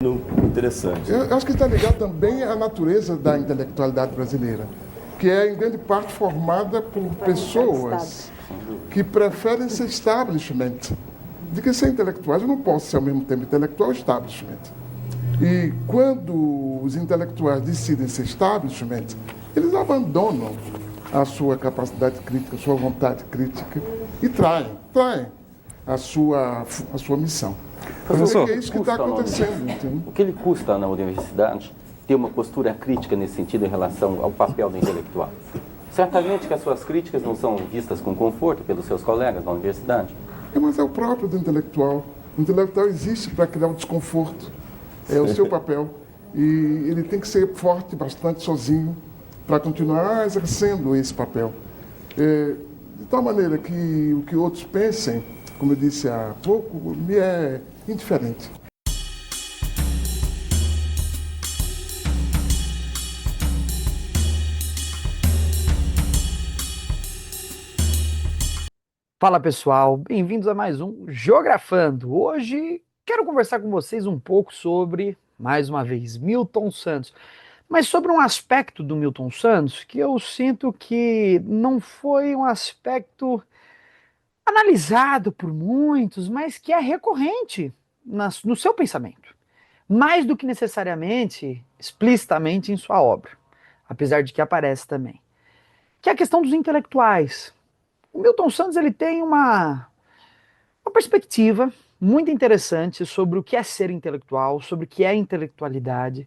Interessante. Eu acho que está ligado também à natureza da intelectualidade brasileira, que é, em grande parte, formada por pessoas que preferem ser establishment. De que ser intelectuais, eu não posso ser ao mesmo tempo intelectual e establishment. E quando os intelectuais decidem ser establishment, eles abandonam a sua capacidade crítica, a sua vontade crítica e traem a sua missão. Professor, É isso que está acontecendo. Entendeu? O que ele custa na universidade ter uma postura crítica nesse sentido em relação ao papel do intelectual? Certamente que as suas críticas não são vistas com conforto pelos seus colegas da universidade. Mas é o próprio do intelectual. O intelectual existe para criar o desconforto. É o seu papel. E ele tem que ser forte bastante sozinho para continuar exercendo esse papel. De tal maneira que o que outros pensem, como eu disse há pouco, me é indiferente. Fala pessoal, bem-vindos a mais um Geografando. Hoje quero conversar com vocês um pouco sobre, mais uma vez, Milton Santos. Mas sobre um aspecto do Milton Santos que eu sinto que não foi um aspecto analisado por muitos, mas que é recorrente no seu pensamento. Mais do que necessariamente, explicitamente em sua obra. Apesar de que aparece também. Que é a questão dos intelectuais. O Milton Santos ele tem uma perspectiva muito interessante sobre o que é ser intelectual, sobre o que é intelectualidade,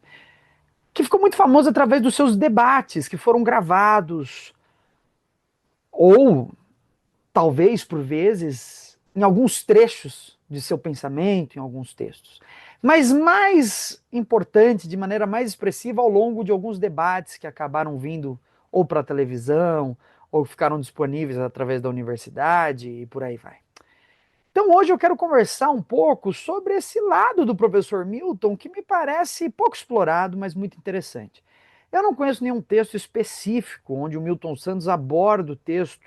que ficou muito famoso através dos seus debates, que foram gravados, ou talvez por vezes, em alguns trechos de seu pensamento, em alguns textos. Mas mais importante, de maneira mais expressiva, ao longo de alguns debates que acabaram vindo ou para a televisão, ou ficaram disponíveis através da universidade e por aí vai. Então hoje eu quero conversar um pouco sobre esse lado do professor Milton que me parece pouco explorado, mas muito interessante. Eu não conheço nenhum texto específico onde o Milton Santos aborda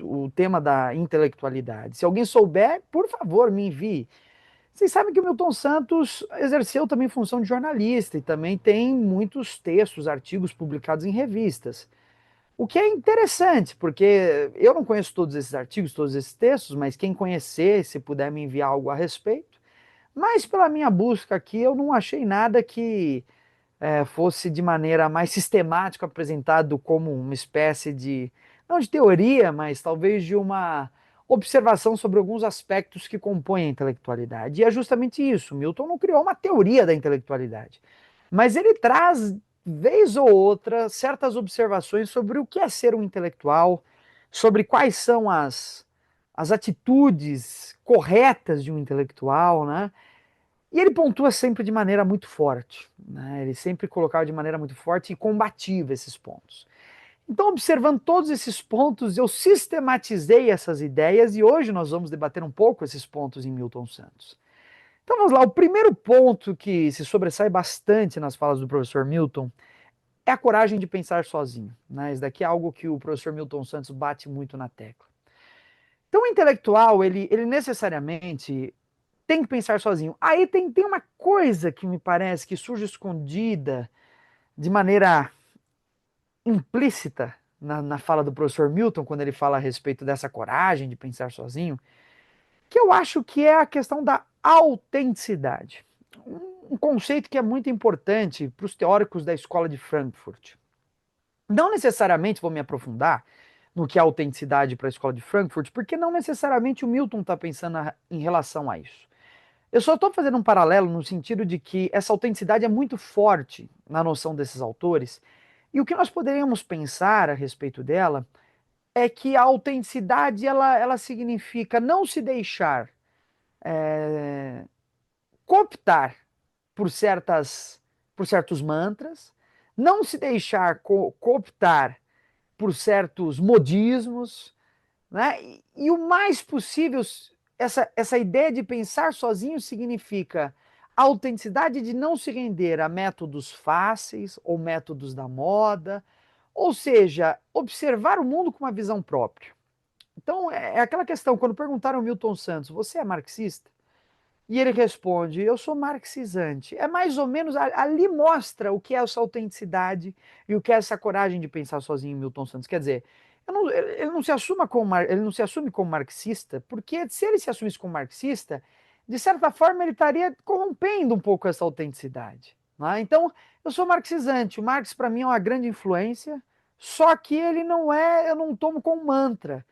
o tema da intelectualidade. Se alguém souber, por favor, me envie. Vocês sabem que o Milton Santos exerceu também função de jornalista e também tem muitos textos, artigos publicados em revistas. O que é interessante, porque eu não conheço todos esses artigos, todos esses textos, mas quem conhecer, se puder me enviar algo a respeito. Mas pela minha busca aqui, eu não achei nada que fosse de maneira mais sistemática apresentado como uma espécie de, não de teoria, mas talvez de uma observação sobre alguns aspectos que compõem a intelectualidade. E é justamente isso, Milton não criou uma teoria da intelectualidade, mas ele traz, vez ou outra, certas observações sobre o que é ser um intelectual, sobre quais são as atitudes corretas de um intelectual, né? E ele pontua sempre de maneira muito forte, né? Ele sempre colocava de maneira muito forte e combativa esses pontos. Então, observando todos esses pontos, eu sistematizei essas ideias e hoje nós vamos debater um pouco esses pontos em Milton Santos. Então vamos lá, o primeiro ponto que se sobressai bastante nas falas do professor Milton é a coragem de pensar sozinho, né? Isso daqui é algo que o professor Milton Santos bate muito na tecla. Então o intelectual, ele necessariamente tem que pensar sozinho. Aí tem uma coisa que me parece que surge escondida de maneira implícita na fala do professor Milton, quando ele fala a respeito dessa coragem de pensar sozinho, que eu acho que é a questão da autenticidade. Um conceito que é muito importante para os teóricos da escola de Frankfurt. Não necessariamente vou me aprofundar no que é autenticidade para a escola de Frankfurt, porque não necessariamente o Milton está pensando em relação a isso. Eu só estou fazendo um paralelo no sentido de que essa autenticidade é muito forte na noção desses autores, e o que nós poderíamos pensar a respeito dela é que a autenticidade ela significa não se deixar cooptar por certos mantras, não se deixar cooptar por certos modismos, né? E o mais possível, essa ideia de pensar sozinho significa a autenticidade de não se render a métodos fáceis ou métodos da moda, ou seja, observar o mundo com uma visão própria. Então, é aquela questão, quando perguntaram ao Milton Santos, você é marxista? E ele responde, eu sou marxizante. É mais ou menos, ali mostra o que é essa autenticidade e o que é essa coragem de pensar sozinho, Milton Santos. Quer dizer, ele não se assume ele não se assume como marxista, porque se ele se assumisse como marxista, de certa forma ele estaria corrompendo um pouco essa autenticidade. Né? Então, eu sou marxizante. O Marx, para mim, é uma grande influência, só que ele não é, eu não tomo como mantra.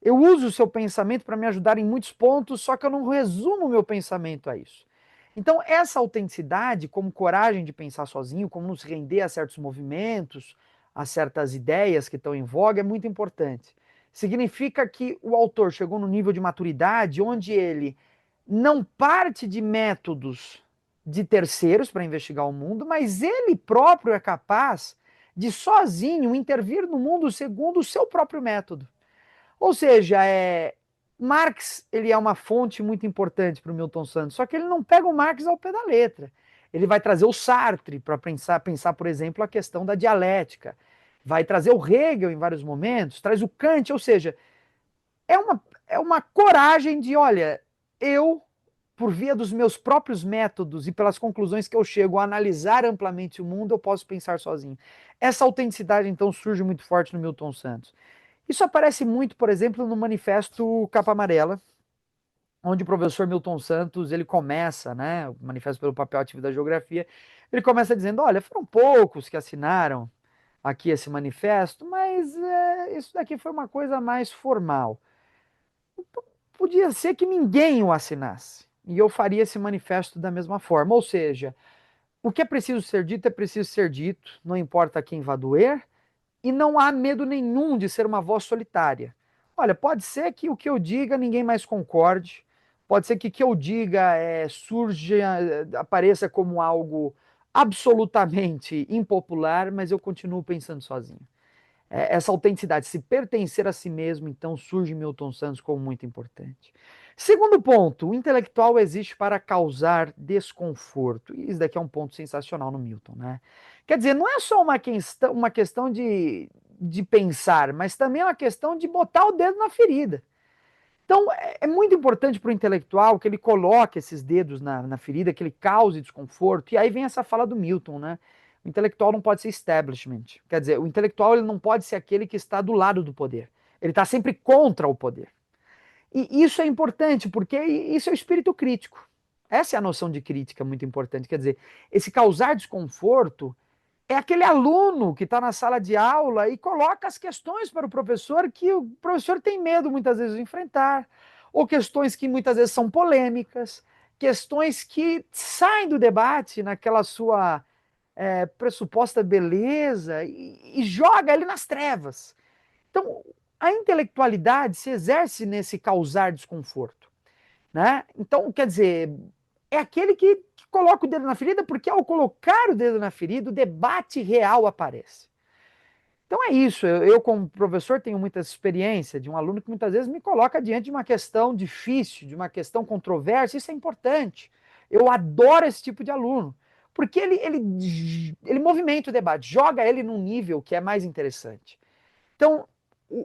Eu uso o seu pensamento para me ajudar em muitos pontos, só que eu não resumo o meu pensamento a isso. Então, essa autenticidade, como coragem de pensar sozinho, como nos render a certos movimentos, a certas ideias que estão em voga, é muito importante. Significa que o autor chegou no nível de maturidade onde ele não parte de métodos de terceiros para investigar o mundo, mas ele próprio é capaz de sozinho intervir no mundo segundo o seu próprio método. Ou seja, Marx ele é uma fonte muito importante para o Milton Santos, só que ele não pega o Marx ao pé da letra. Ele vai trazer o Sartre para pensar, por exemplo, a questão da dialética. Vai trazer o Hegel em vários momentos, traz o Kant, ou seja, é uma coragem de, olha, eu, por via dos meus próprios métodos e pelas conclusões que eu chego a analisar amplamente o mundo, eu posso pensar sozinho. Essa autenticidade, então, surge muito forte no Milton Santos. Isso aparece muito, por exemplo, no Manifesto Capa Amarela, onde o professor Milton Santos, ele começa, né, o Manifesto pelo Papel Ativo da Geografia, ele começa dizendo, olha, foram poucos que assinaram aqui esse manifesto, mas isso daqui foi uma coisa mais formal. Podia ser que ninguém o assinasse, e eu faria esse manifesto da mesma forma, ou seja, o que é preciso ser dito é preciso ser dito, não importa quem vá doer, e não há medo nenhum de ser uma voz solitária. Olha, pode ser que o que eu diga ninguém mais concorde, pode ser que o que eu diga apareça como algo absolutamente impopular, mas eu continuo pensando sozinho. Essa autenticidade, se pertencer a si mesmo, então surge Milton Santos como muito importante. Segundo ponto, o intelectual existe para causar desconforto. E isso daqui é um ponto sensacional no Milton, né? Quer dizer, não é só uma questão de pensar, mas também é uma questão de botar o dedo na ferida. Então, é muito importante para o intelectual que ele coloque esses dedos na ferida, que ele cause desconforto. E aí vem essa fala do Milton, né? O intelectual não pode ser establishment. Quer dizer, o intelectual ele não pode ser aquele que está do lado do poder. Ele está sempre contra o poder. E isso é importante, porque isso é o espírito crítico. Essa é a noção de crítica muito importante. Quer dizer, esse causar desconforto é aquele aluno que está na sala de aula e coloca as questões para o professor que o professor tem medo muitas vezes de enfrentar, ou questões que muitas vezes são polêmicas, questões que saem do debate naquela sua pressuposta beleza e joga ele nas trevas. Então, a intelectualidade se exerce nesse causar desconforto, né? Então, quer dizer, é aquele que coloca o dedo na ferida, porque ao colocar o dedo na ferida, o debate real aparece. Então é isso, eu como professor tenho muita experiência de um aluno que muitas vezes me coloca diante de uma questão difícil, de uma questão controversa, isso é importante. Eu adoro esse tipo de aluno, porque ele movimenta o debate, joga ele num nível que é mais interessante. Então,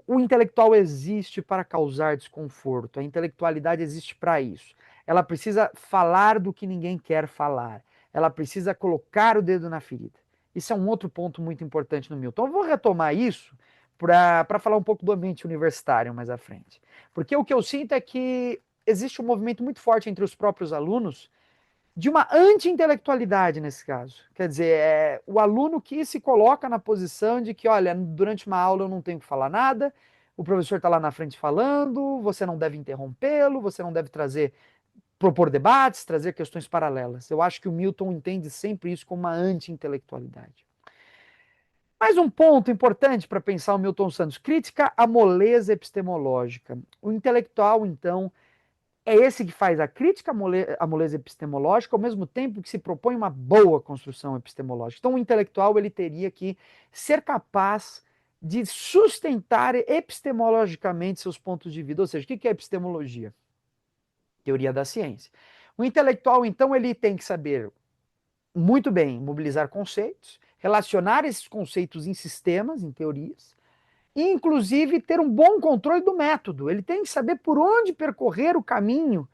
o intelectual existe para causar desconforto, a intelectualidade existe para isso. Ela precisa falar do que ninguém quer falar, ela precisa colocar o dedo na ferida. Isso é um outro ponto muito importante no Milton. Eu vou retomar isso para falar um pouco do ambiente universitário mais à frente. Porque o que eu sinto é que existe um movimento muito forte entre os próprios alunos de uma anti-intelectualidade nesse caso. Quer dizer, o aluno que se coloca na posição de que, olha, durante uma aula eu não tenho que falar nada, o professor está lá na frente falando, você não deve interrompê-lo, você não deve propor debates, trazer questões paralelas. Eu acho que o Milton entende sempre isso como uma anti-intelectualidade. Mais um ponto importante para pensar o Milton Santos, crítica à moleza epistemológica. O intelectual, então, é esse que faz a crítica à moleza epistemológica, ao mesmo tempo que se propõe uma boa construção epistemológica. Então, o intelectual ele teria que ser capaz de sustentar epistemologicamente seus pontos de vista. Ou seja, o que é epistemologia? Teoria da ciência. O intelectual, então, ele tem que saber muito bem mobilizar conceitos, relacionar esses conceitos em sistemas, em teorias, e, inclusive, ter um bom controle do método. Ele tem que saber por onde percorrer o caminho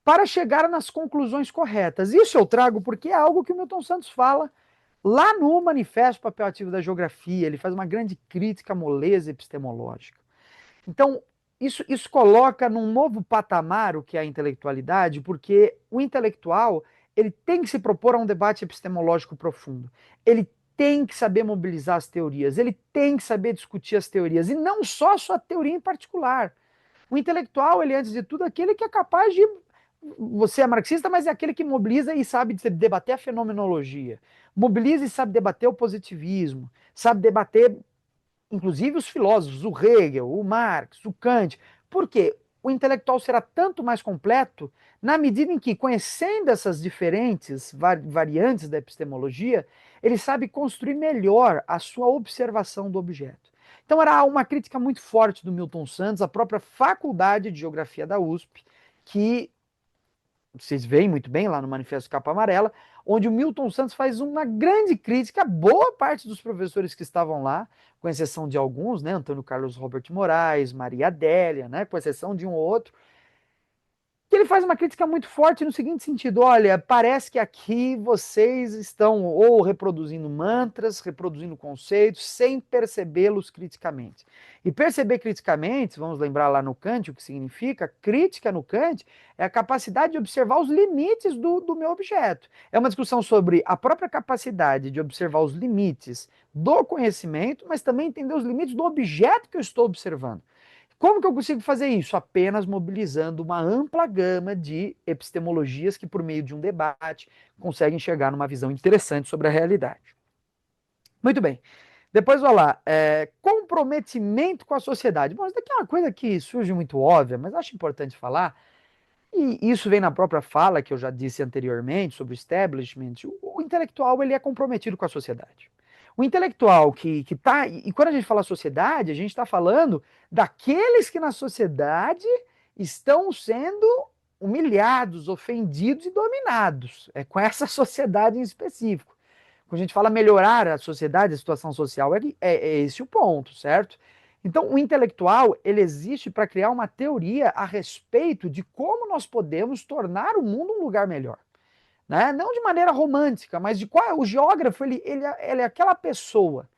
para chegar nas conclusões corretas. Isso eu trago porque é algo que o Milton Santos fala lá no Manifesto Papel Ativo da Geografia. Ele faz uma grande crítica à moleza epistemológica. Então, isso coloca num novo patamar o que é a intelectualidade, porque o intelectual ele tem que se propor a um debate epistemológico profundo. Ele tem que saber mobilizar as teorias, ele tem que saber discutir as teorias, e não só a sua teoria em particular. O intelectual, ele, antes de tudo, é aquele que é capaz de. Você é marxista, mas é aquele que mobiliza e sabe debater a fenomenologia. Mobiliza e sabe debater o positivismo, sabe debater, inclusive, os filósofos, o Hegel, o Marx, o Kant. Por quê? O intelectual será tanto mais completo na medida em que, conhecendo essas diferentes variantes da epistemologia, ele sabe construir melhor a sua observação do objeto. Então era uma crítica muito forte do Milton Santos, a própria Faculdade de Geografia da USP, que vocês veem muito bem lá no Manifesto Capa Amarela, onde o Milton Santos faz uma grande crítica a boa parte dos professores que estavam lá, com exceção de alguns, né, Antônio Carlos Robert Moraes, Maria Adélia, né, com exceção de um ou outro, que ele faz uma crítica muito forte no seguinte sentido: olha, parece que aqui vocês estão ou reproduzindo mantras, reproduzindo conceitos, sem percebê-los criticamente. E perceber criticamente, vamos lembrar lá no Kant o que significa, crítica no Kant é a capacidade de observar os limites do meu objeto. É uma discussão sobre a própria capacidade de observar os limites do conhecimento, mas também entender os limites do objeto que eu estou observando. Como que eu consigo fazer isso? Apenas mobilizando uma ampla gama de epistemologias que, por meio de um debate, conseguem chegar numa visão interessante sobre a realidade. Muito bem. Depois, olha lá, comprometimento com a sociedade. Bom, isso daqui é uma coisa que surge muito óbvia, mas acho importante falar, e isso vem na própria fala que eu já disse anteriormente sobre o establishment. O intelectual, ele é comprometido com a sociedade. O intelectual que está. E quando a gente fala sociedade, a gente está falando daqueles que na sociedade estão sendo humilhados, ofendidos e dominados. É com essa sociedade em específico. Quando a gente fala melhorar a sociedade, a situação social, é esse o ponto, certo? Então, o intelectual, ele existe para criar uma teoria a respeito de como nós podemos tornar o mundo um lugar melhor. Né? Não de maneira romântica, mas de qual o geógrafo, ele é aquela pessoa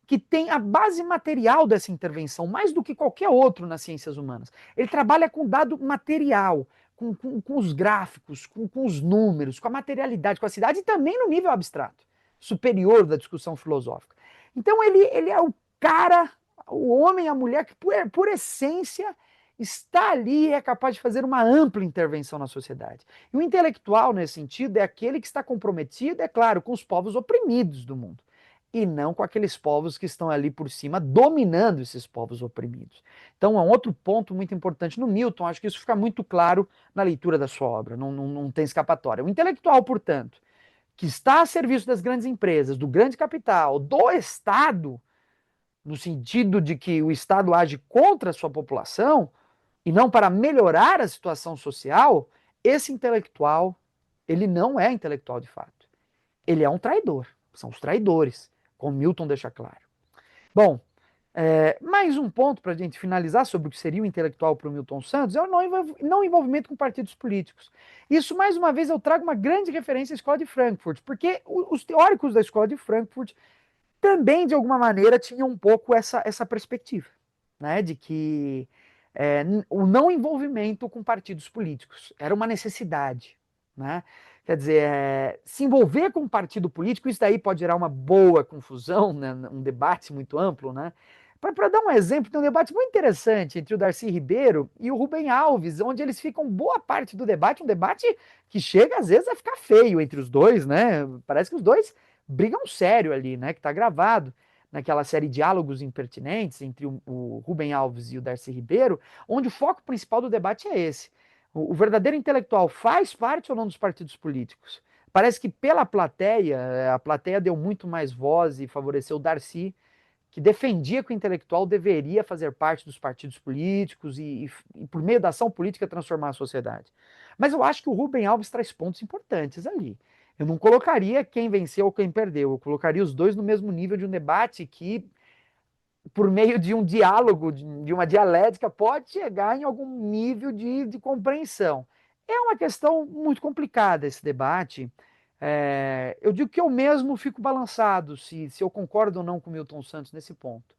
que tem a base material dessa intervenção, mais do que qualquer outro nas ciências humanas. Ele trabalha com dado material, com os gráficos, com os números, com a materialidade, com a cidade, e também no nível abstrato, superior da discussão filosófica. Então ele é o cara, o homem, a mulher, que por essência está ali e é capaz de fazer uma ampla intervenção na sociedade. E o intelectual, nesse sentido, é aquele que está comprometido, é claro, com os povos oprimidos do mundo, e não com aqueles povos que estão ali por cima, dominando esses povos oprimidos. Então, é um outro ponto muito importante no Milton, acho que isso fica muito claro na leitura da sua obra, não tem escapatória. O intelectual, portanto, que está a serviço das grandes empresas, do grande capital, do Estado, no sentido de que o Estado age contra a sua população, e não para melhorar a situação social, esse intelectual, ele não é intelectual de fato. Ele é um traidor. São os traidores, como Milton deixa claro. Bom, mais um ponto para a gente finalizar sobre o que seria o intelectual para o Milton Santos é o não envolvimento com partidos políticos. Isso, mais uma vez, eu trago uma grande referência à Escola de Frankfurt, porque os teóricos da Escola de Frankfurt também, de alguma maneira, tinham um pouco essa perspectiva, né, de que o não envolvimento com partidos políticos era uma necessidade, né? Quer dizer, se envolver com um partido político, isso daí pode gerar uma boa confusão, né? Um debate muito amplo, né? Para dar um exemplo, tem um debate muito interessante entre o Darcy Ribeiro e o Rubem Alves, onde eles ficam boa parte do debate, um debate que chega às vezes a ficar feio entre os dois, né? Parece que os dois brigam sério ali, né? Que está gravado naquela série Diálogos Impertinentes entre o Rubem Alves e o Darcy Ribeiro, onde o foco principal do debate é esse. O verdadeiro intelectual faz parte ou não dos partidos políticos? Parece que pela plateia, a plateia deu muito mais voz e favoreceu o Darcy, que defendia que o intelectual deveria fazer parte dos partidos políticos e por meio da ação política, transformar a sociedade. Mas eu acho que o Rubem Alves traz pontos importantes ali. Eu não colocaria quem venceu ou quem perdeu, eu colocaria os dois no mesmo nível de um debate que, por meio de um diálogo, de uma dialética, pode chegar em algum nível de compreensão. É uma questão muito complicada esse debate. Eu digo que eu mesmo fico balançado se eu concordo ou não com o Milton Santos nesse ponto.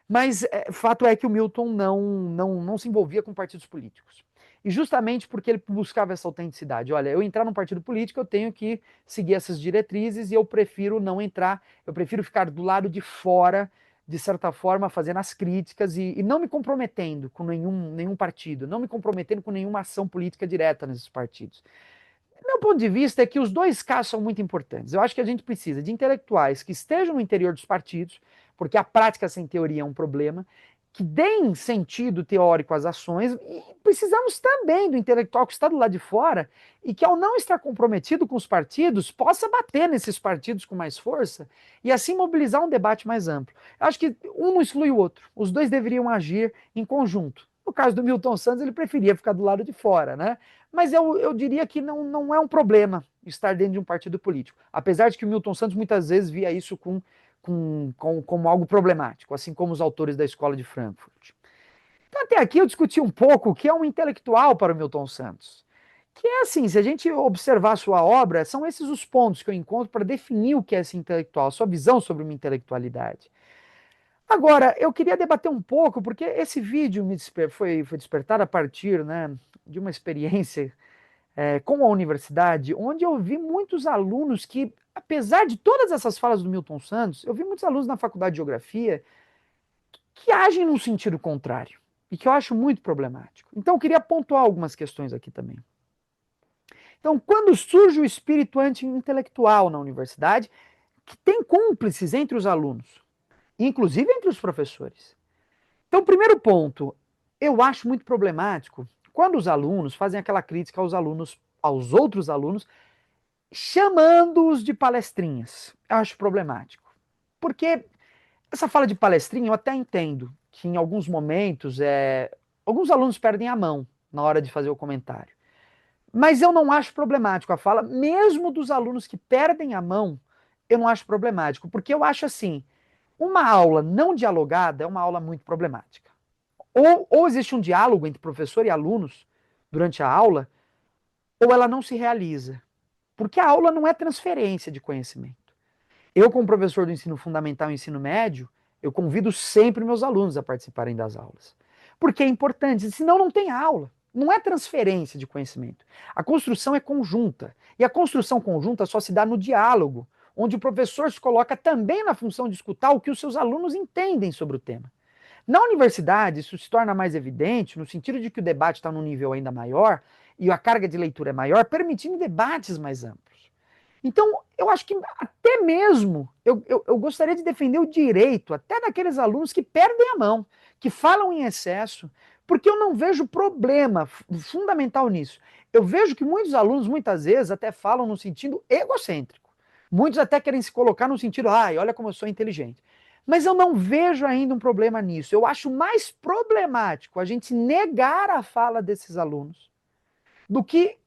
Mas fato é que o Milton não se envolvia com partidos políticos. E justamente porque ele buscava essa autenticidade. Olha, eu entrar num partido político, eu tenho que seguir essas diretrizes e eu prefiro não entrar, eu prefiro ficar do lado de fora, de certa forma, fazendo as críticas e não me comprometendo com nenhum partido, não me comprometendo com nenhuma ação política direta nesses partidos. Meu ponto de vista é que os dois casos são muito importantes. Eu acho que a gente precisa de intelectuais que estejam no interior dos partidos, porque a prática sem teoria é um problema, que deem sentido teórico às ações, e precisamos também do intelectual que está do lado de fora e que, ao não estar comprometido com os partidos, possa bater nesses partidos com mais força e assim mobilizar um debate mais amplo. Eu acho que um não exclui o outro. Os dois deveriam agir em conjunto. No caso do Milton Santos, ele preferia ficar do lado de fora, né? Mas eu diria que não é um problema estar dentro de um partido político. Apesar de que o Milton Santos muitas vezes via isso como algo problemático, assim como os autores da Escola de Frankfurt. Então, até aqui eu discuti um pouco o que é um intelectual para o Milton Santos. Que é assim, se a gente observar a sua obra, são esses os pontos que eu encontro para definir o que é esse intelectual, a sua visão sobre uma intelectualidade. Agora, eu queria debater um pouco, porque esse vídeo foi despertado a partir, né, de uma experiência com a universidade, onde eu vi muitos alunos que, apesar de todas essas falas do Milton Santos, eu vi muitos alunos na faculdade de Geografia que agem num sentido contrário, e que eu acho muito problemático. Então, eu queria pontuar algumas questões aqui também. Então, quando surge o espírito anti-intelectual na universidade, que tem cúmplices entre os alunos, inclusive entre os professores. Então, primeiro ponto, eu acho muito problemático quando os alunos fazem aquela crítica aos outros alunos, chamando-os de palestrinhas. Eu acho problemático. Porque essa fala de palestrinha eu até entendo que em alguns momentos alguns alunos perdem a mão na hora de fazer o comentário. Mas eu não acho problemático a fala, mesmo dos alunos que perdem a mão, eu não acho problemático, porque eu acho assim, uma aula não dialogada é uma aula muito problemática. Ou existe um diálogo entre professor e alunos durante a aula, ou ela não se realiza. Porque a aula não é transferência de conhecimento. Eu, como professor do ensino fundamental e ensino médio, eu convido sempre meus alunos a participarem das aulas. Porque é importante, senão não tem aula. Não é transferência de conhecimento. A construção é conjunta. E a construção conjunta só se dá no diálogo, onde o professor se coloca também na função de escutar o que os seus alunos entendem sobre o tema. Na universidade, isso se torna mais evidente, no sentido de que o debate está num nível ainda maior e a carga de leitura é maior, permitindo debates mais amplos. Então, eu acho que até mesmo eu gostaria de defender o direito até daqueles alunos que perdem a mão, que falam em excesso, porque eu não vejo problema fundamental nisso. Eu vejo que muitos alunos, muitas vezes, até falam no sentido egocêntrico. Muitos até querem se colocar no sentido, ai, olha como eu sou inteligente. Mas eu não vejo ainda um problema nisso. Eu acho mais problemático a gente negar a fala desses alunos do que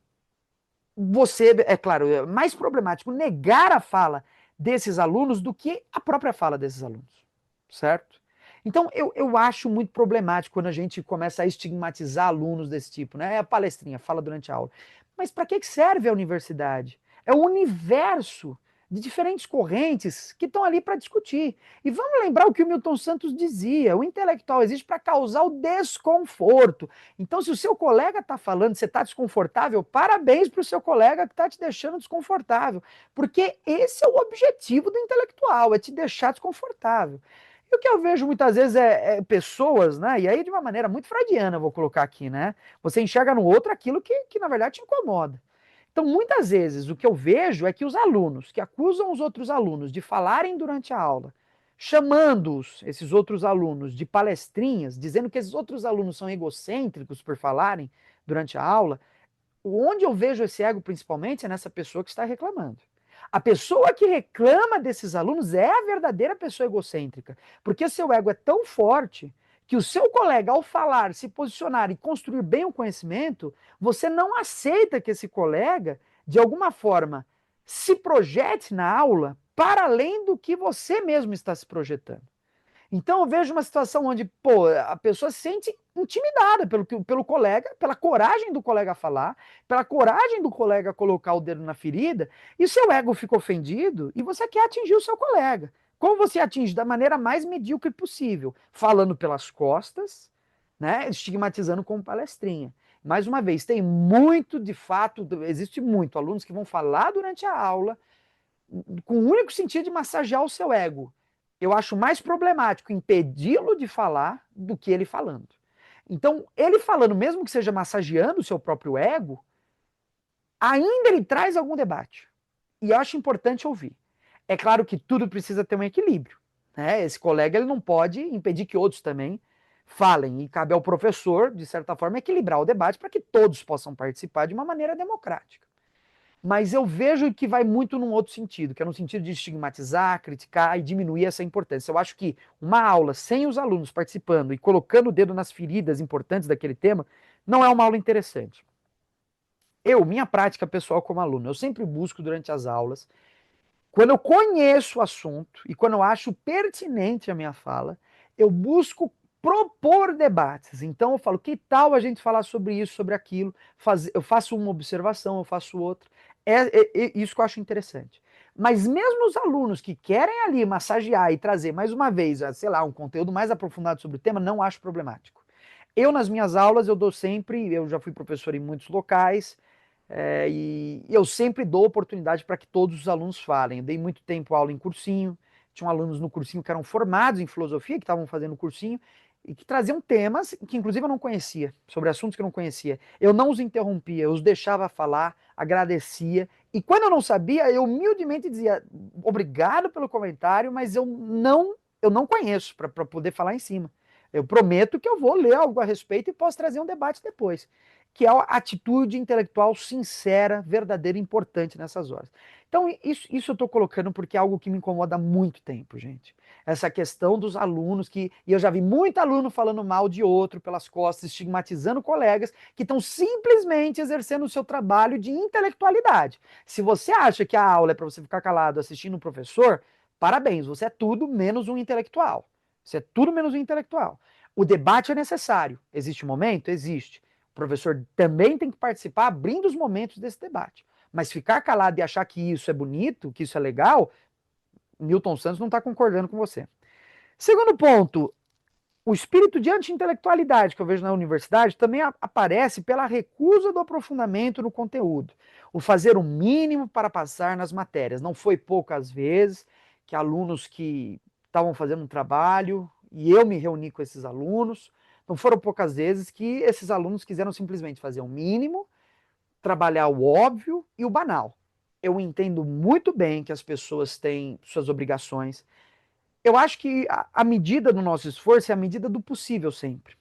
é claro, é mais problemático negar a fala desses alunos do que a própria fala desses alunos, certo? Então, eu acho muito problemático quando a gente começa a estigmatizar alunos desse tipo, né? É a palestrinha, fala durante a aula. Mas para que serve a universidade? É o universo de diferentes correntes que estão ali para discutir. E vamos lembrar o que o Milton Santos dizia: o intelectual existe para causar o desconforto. Então, se o seu colega está falando, você está desconfortável, parabéns para o seu colega que está te deixando desconfortável. Porque esse é o objetivo do intelectual, é te deixar desconfortável. E o que eu vejo muitas vezes é pessoas, né? E aí de uma maneira muito freudiana, eu vou colocar aqui, né? Você enxerga no outro aquilo que na verdade te incomoda. Então, muitas vezes, o que eu vejo é que os alunos que acusam os outros alunos de falarem durante a aula, chamando-os, esses outros alunos, de palestrinhas, dizendo que esses outros alunos são egocêntricos por falarem durante a aula, onde eu vejo esse ego principalmente é nessa pessoa que está reclamando. A pessoa que reclama desses alunos é a verdadeira pessoa egocêntrica, porque seu ego é tão forte que o seu colega, ao falar, se posicionar e construir bem o conhecimento, você não aceita que esse colega, de alguma forma, se projete na aula para além do que você mesmo está se projetando. Então eu vejo uma situação onde, pô, a pessoa se sente intimidada pelo colega, pela coragem do colega falar, pela coragem do colega colocar o dedo na ferida, e o seu ego fica ofendido e você quer atingir o seu colega. Como você atinge? Da maneira mais medíocre possível, falando pelas costas, né, estigmatizando como palestrinha. Mais uma vez, tem muito, de fato, existe muito alunos que vão falar durante a aula com o único sentido de massagear o seu ego. Eu acho mais problemático impedi-lo de falar do que ele falando. Então, ele falando, mesmo que seja massageando o seu próprio ego, ainda ele traz algum debate. E eu acho importante ouvir. É claro que tudo precisa ter um equilíbrio, né? Esse colega ele não pode impedir que outros também falem. E cabe ao professor, de certa forma, equilibrar o debate para que todos possam participar de uma maneira democrática. Mas eu vejo que vai muito num outro sentido, que é no sentido de estigmatizar, criticar e diminuir essa importância. Eu acho que uma aula sem os alunos participando e colocando o dedo nas feridas importantes daquele tema, não é uma aula interessante. Minha prática pessoal como aluno, eu sempre busco durante as aulas, quando eu conheço o assunto e quando eu acho pertinente a minha fala, eu busco propor debates. Então eu falo, que tal a gente falar sobre isso, sobre aquilo? Eu faço uma observação, eu faço outra. É isso que eu acho interessante. Mas mesmo os alunos que querem ali massagear e trazer mais uma vez, sei lá, um conteúdo mais aprofundado sobre o tema, não acho problemático. Nas minhas aulas, eu já fui professor em muitos locais, e eu sempre dou oportunidade para que todos os alunos falem. Eu dei muito tempo aula em cursinho, tinham alunos no cursinho que eram formados em filosofia, que estavam fazendo cursinho, e que traziam temas que inclusive eu não conhecia, sobre assuntos que eu não conhecia. Eu não os interrompia, eu os deixava falar, agradecia, e quando eu não sabia, eu humildemente dizia, obrigado pelo comentário, mas eu não conheço para poder falar em cima. Eu prometo que eu vou ler algo a respeito e posso trazer um debate depois, que é a atitude intelectual sincera, verdadeira e importante nessas horas. Então, isso eu estou colocando porque é algo que me incomoda há muito tempo, gente. Essa questão dos alunos e eu já vi muito aluno falando mal de outro pelas costas, estigmatizando colegas que estão simplesmente exercendo o seu trabalho de intelectualidade. Se você acha que a aula é para você ficar calado assistindo o professor, parabéns, você é tudo menos um intelectual. Você é tudo menos um intelectual. O debate é necessário. Existe um momento? Existe. O professor também tem que participar abrindo os momentos desse debate. Mas ficar calado e achar que isso é bonito, que isso é legal, Milton Santos não está concordando com você. Segundo ponto, o espírito de anti-intelectualidade que eu vejo na universidade também aparece pela recusa do aprofundamento no conteúdo. O fazer o mínimo para passar nas matérias. Não foi poucas vezes que alunos que estavam fazendo um trabalho e eu me reuni com esses alunos, não foram poucas vezes que esses alunos quiseram simplesmente fazer o mínimo, trabalhar o óbvio e o banal. Eu entendo muito bem que as pessoas têm suas obrigações. Eu acho que a medida do nosso esforço é a medida do possível sempre.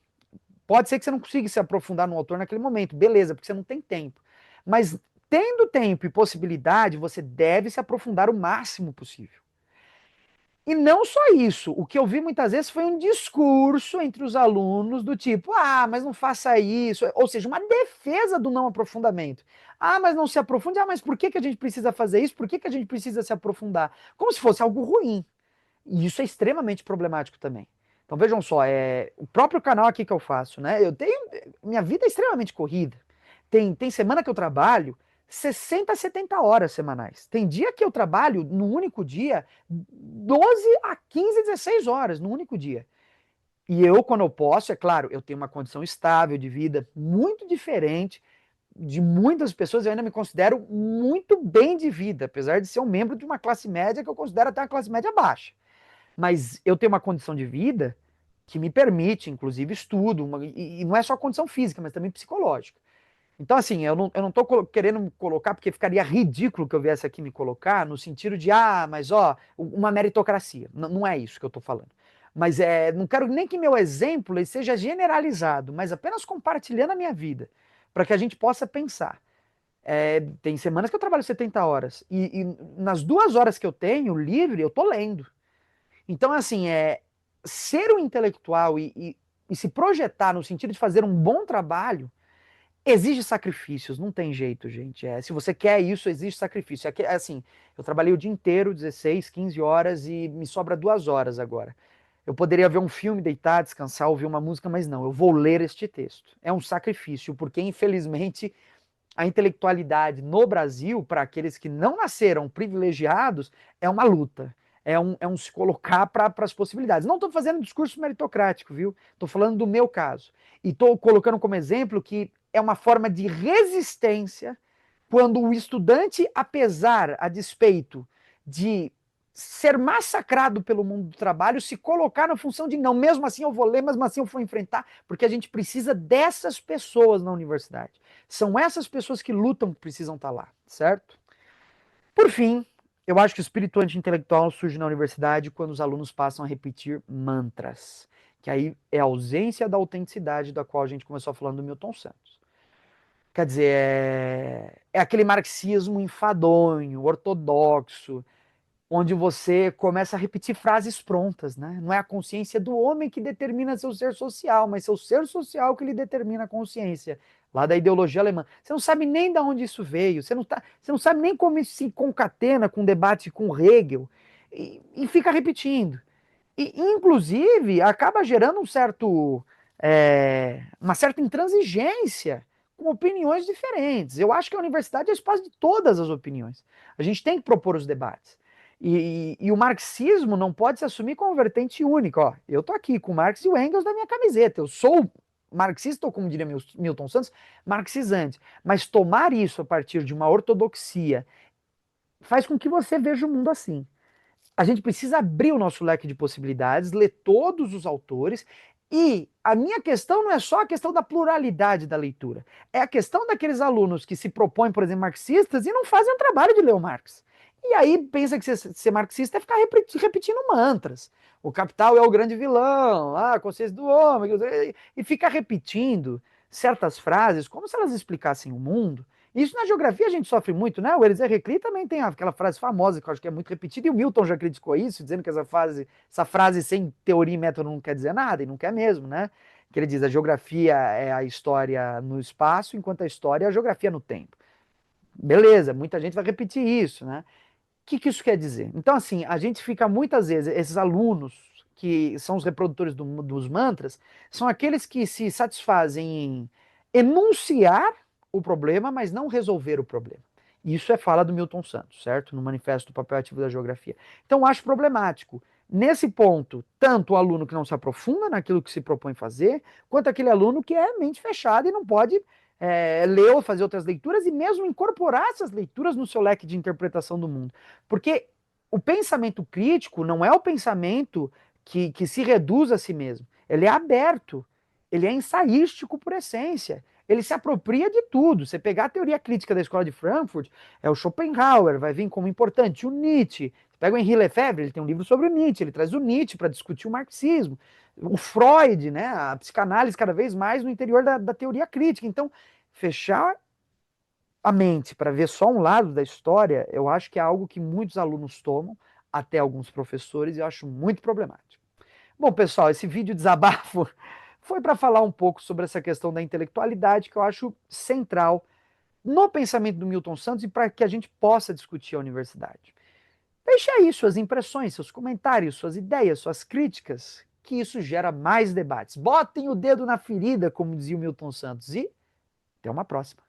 Pode ser que você não consiga se aprofundar no autor naquele momento, beleza, porque você não tem tempo. Mas tendo tempo e possibilidade, você deve se aprofundar o máximo possível. E não só isso, o que eu vi muitas vezes foi um discurso entre os alunos do tipo, mas não faça isso, ou seja, uma defesa do não aprofundamento. Mas não se aprofunde, mas por que a gente precisa fazer isso? Por que a gente precisa se aprofundar? Como se fosse algo ruim. E isso é extremamente problemático também. Então vejam só, o próprio canal aqui que eu faço, né? Minha vida é extremamente corrida. Tem semana que eu trabalho 60 a 70 horas semanais. Tem dia que eu trabalho, no único dia, 12 a 15, 16 horas no único dia. E eu, quando eu posso, é claro, eu tenho uma condição estável de vida muito diferente de muitas pessoas, eu ainda me considero muito bem de vida, apesar de ser um membro de uma classe média que eu considero até uma classe média baixa. Mas eu tenho uma condição de vida que me permite, inclusive, estudo, e não é só condição física, mas também psicológica. Então, assim, eu não tô querendo me colocar, porque ficaria ridículo que eu viesse aqui me colocar, no sentido de, mas uma meritocracia. Não é isso que eu tô falando. Mas não quero nem que meu exemplo seja generalizado, mas apenas compartilhando a minha vida, para que a gente possa pensar. Tem semanas que eu trabalho 70 horas, e nas 2 horas que eu tenho livre, eu tô lendo. Então, assim, ser um intelectual e se projetar no sentido de fazer um bom trabalho exige sacrifícios, não tem jeito, gente. Se você quer isso, exige sacrifício. Assim, eu trabalhei o dia inteiro, 16, 15 horas, e me sobra 2 horas agora. Eu poderia ver um filme, deitar, descansar, ouvir uma música, mas não, eu vou ler este texto. É um sacrifício, porque infelizmente a intelectualidade no Brasil, para aqueles que não nasceram privilegiados, é uma luta. É um se colocar para as possibilidades. Não estou fazendo discurso meritocrático, viu? Estou falando do meu caso. E estou colocando como exemplo que é uma forma de resistência quando o estudante, apesar, a despeito de ser massacrado pelo mundo do trabalho, se colocar na função de não, mesmo assim eu vou ler, mesmo assim eu vou enfrentar, porque a gente precisa dessas pessoas na universidade. São essas pessoas que lutam que precisam estar lá, certo? Por fim, eu acho que o espírito anti-intelectual surge na universidade quando os alunos passam a repetir mantras, que aí é a ausência da autenticidade da qual a gente começou falando do Milton Santos. Quer dizer, é aquele marxismo enfadonho, ortodoxo, onde você começa a repetir frases prontas, né? Não é a consciência do homem que determina seu ser social, mas seu ser social que lhe determina a consciência. Lá da ideologia alemã. Você não sabe nem de onde isso veio, você não sabe nem como isso se concatena com o debate com Hegel, e fica repetindo. E, inclusive, acaba gerando uma certa intransigência com opiniões diferentes. Eu acho que a universidade é espaço de todas as opiniões. A gente tem que propor os debates. E o marxismo não pode se assumir como vertente única. Ó, eu estou aqui com o Marx e o Engels na minha camiseta. Eu sou marxista, ou como diria Milton Santos, marxizante. Mas tomar isso a partir de uma ortodoxia faz com que você veja o mundo assim. A gente precisa abrir o nosso leque de possibilidades, ler todos os autores, e a minha questão não é só a questão da pluralidade da leitura, é a questão daqueles alunos que se propõem, por exemplo, marxistas e não fazem o trabalho de ler o Marx. E aí pensa que ser marxista é ficar repetindo mantras. O capital é o grande vilão, a consciência do homem, e fica repetindo certas frases como se elas explicassem o mundo. Isso na geografia a gente sofre muito, né? O Elisée Reclus também tem aquela frase famosa, que eu acho que é muito repetida, e o Milton já criticou isso, dizendo que essa frase sem teoria e método não quer dizer nada, e não quer mesmo, né? Que ele diz, a geografia é a história no espaço, enquanto a história é a geografia no tempo. Beleza, muita gente vai repetir isso, né? O que isso quer dizer? Então, assim, a gente fica muitas vezes, esses alunos que são os reprodutores dos mantras, são aqueles que se satisfazem em enunciar o problema, mas não resolver o problema. Isso é fala do Milton Santos, certo? No Manifesto do Papel Ativo da Geografia. Então, eu acho problemático. Nesse ponto, tanto o aluno que não se aprofunda naquilo que se propõe fazer, quanto aquele aluno que é mente fechada e não pode ler ou fazer outras leituras e mesmo incorporar essas leituras no seu leque de interpretação do mundo. Porque o pensamento crítico não é o pensamento que se reduz a si mesmo. Ele é aberto, ele é ensaístico por essência. Ele se apropria de tudo. Você pegar a teoria crítica da escola de Frankfurt, é o Schopenhauer, vai vir como importante, o Nietzsche. Você pega o Henri Lefebvre, ele tem um livro sobre o Nietzsche, ele traz o Nietzsche para discutir o marxismo. O Freud, né, a psicanálise cada vez mais no interior da teoria crítica. Então, fechar a mente para ver só um lado da história, eu acho que é algo que muitos alunos tomam, até alguns professores, e eu acho muito problemático. Bom, pessoal, esse vídeo desabafo foi para falar um pouco sobre essa questão da intelectualidade, que eu acho central no pensamento do Milton Santos e para que a gente possa discutir a universidade. Deixe aí suas impressões, seus comentários, suas ideias, suas críticas, que isso gera mais debates. Botem o dedo na ferida, como dizia o Milton Santos, e até uma próxima.